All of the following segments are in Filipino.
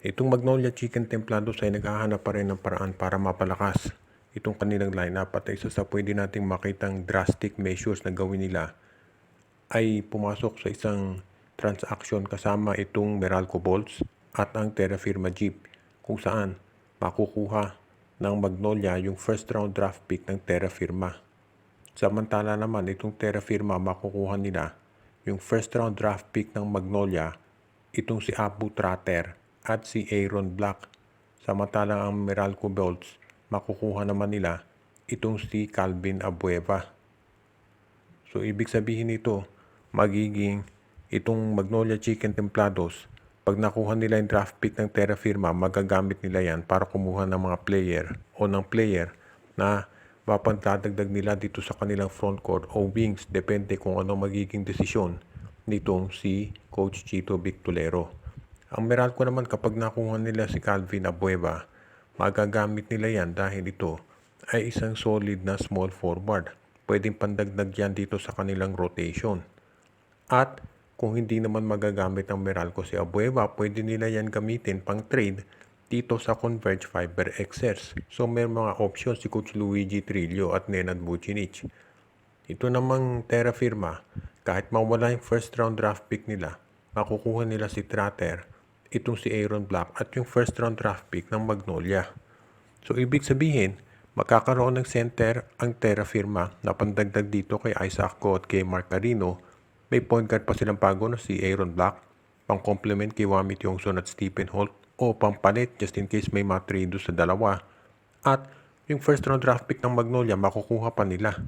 Itong Magnolia Chicken Templados ay naghahanap pa rin ng paraan para mapalakas itong kanilang lineup at isa sa pwede nating makitang drastic measures na gawin nila ay pumasok sa isang transaction kasama itong Meralco Bolts at ang Terra Firma Jeep kung saan makukuha ng Magnolia yung first round draft pick ng Terra Firma. Samantala naman itong Terra Firma makukuha nila yung first round draft pick ng Magnolia, itong si Abu Trater at si Aaron Black. Samantalang ang Meralco Bolts makukuha naman nila itong si Calvin Abueva. So ibig sabihin nito, magiging itong Magnolia Chicken Templados, pag nakuha nila yung draft pick ng Terra Firma, magagamit nila yan para kumuha ng mga player o ng player na mapantadagdag nila dito sa kanilang front court o wings, depende kung ano magiging desisyon nitong si Coach Chito Victolero. Ang Meralco naman kapag nakuha nila si Calvin Abueva, magagamit nila yan dahil ito ay isang solid na small forward. Pwedeng pandagdag yan dito sa kanilang rotation. At kung hindi naman magagamit ng Meralco si Abueva, pwede nila yan gamitin pang trade dito sa Converge Fiber Xers. So may mga options si Coach Luigi Trillo at Nenad Vucinic. Ito namang Terra Firma, kahit mawala yung first round draft pick nila, makukuha nila si Trater, itong si Aaron Black at yung first round draft pick ng Magnolia. So ibig sabihin, magkakaroon ng center ang Terra Firma na pandagdag dito kay Isaac Go at kay Mark Carino. May point guard pa silang bago na si Aaron Black, pang complement kay Wami Tiongson at Stephen Holt o pampalit just in case may matrade sa dalawa. At yung first round draft pick ng Magnolia makukuha pa nila.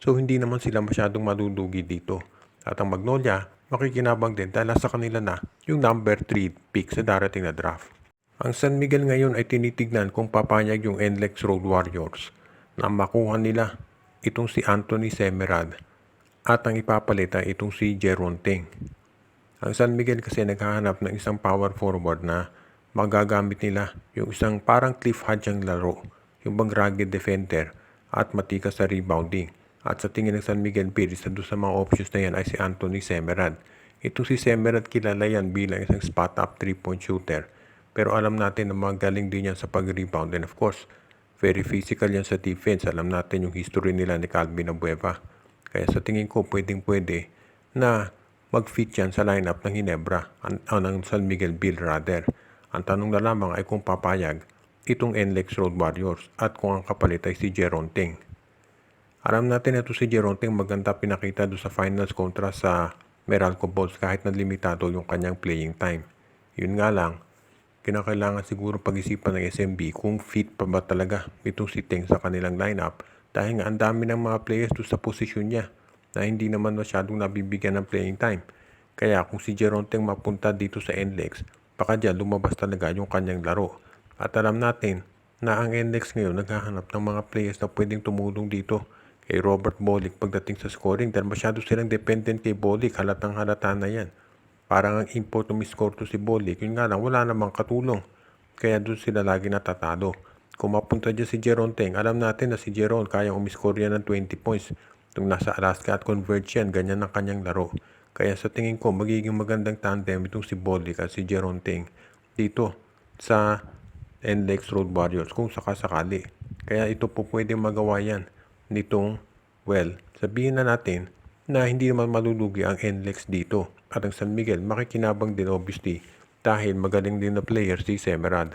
So hindi naman sila masyadong malulugi dito. At ang Magnolia makikinabang din dahil sa kanila na yung number 3 pick sa darating na draft. Ang San Miguel ngayon ay tinitignan kung papayag yung NLEX Road Warriors na makuha nila itong si Anthony Semerad at ang ipapalit ay itong si Jeron Teng. Ang San Miguel kasi naghahanap ng isang power forward na magagamit nila yung isang parang Cliff Hadjang laro, yung bang rugged defender at matikas sa rebounding. At sa tingin ng San Miguel Beer, isa doon sa mga options na yan ay si Anthony Semerad. Itong si Semerad kilala yan bilang isang spot-up 3-point shooter. Pero alam natin na magaling din yan sa pag-rebound. And of course, very physical yan sa defense. Alam natin yung history nila ni Calvin Abueva. Kaya sa tingin ko, pwedeng-pwede na mag-fit yan sa lineup ng Ginebra. Ng San Miguel Bill rather. Ang tanong na lamang ay kung papayag itong NLEX Road Warriors at kung ang kapalit ay si Jeron Teng. Alam natin na ito si Jeron Teng maganda pinakita doon sa finals kontra sa Meralco Bolts kahit na limitado yung kanyang playing time. Yun nga lang, kinakailangan siguro pag-isipan ng SMB kung fit pa ba talaga itong si Teng sa kanilang lineup dahil nga ang dami ng mga players doon sa posisyon niya na hindi naman masyadong nabibigyan ng playing time. Kaya kung si Jeron Teng mapunta dito sa NLEX, baka dyan lumabas talaga yung kanyang laro. At alam natin na ang NLEX ngayon naghahanap ng mga players na pwedeng tumulong dito kay Robert Bolick pagdating sa scoring dahil masyado silang dependent kay Bolick, halatang halata na yan. Parang ang import umiscore to si Bolick, yun nga lang wala namang katulong. Kaya doon sila lagi natatalo. Kung mapunta dyan si Jeron Teng, alam natin na si Jeron kayang umiscore yan ng 20 points. Nung nasa Alaska at Converge yan, ganyan ang kanyang laro. Kaya sa tingin ko, magiging magandang tandem itong si Bolick at si Jeron Teng dito sa NLEX Road Warriors kung sakasakali. Kaya ito po pwedeng magawa yan nitong, well, sabihin na natin na hindi naman malulugi ang NLEX dito. At ang San Miguel makikinabang din obviously dahil magaling din na player si Semerad.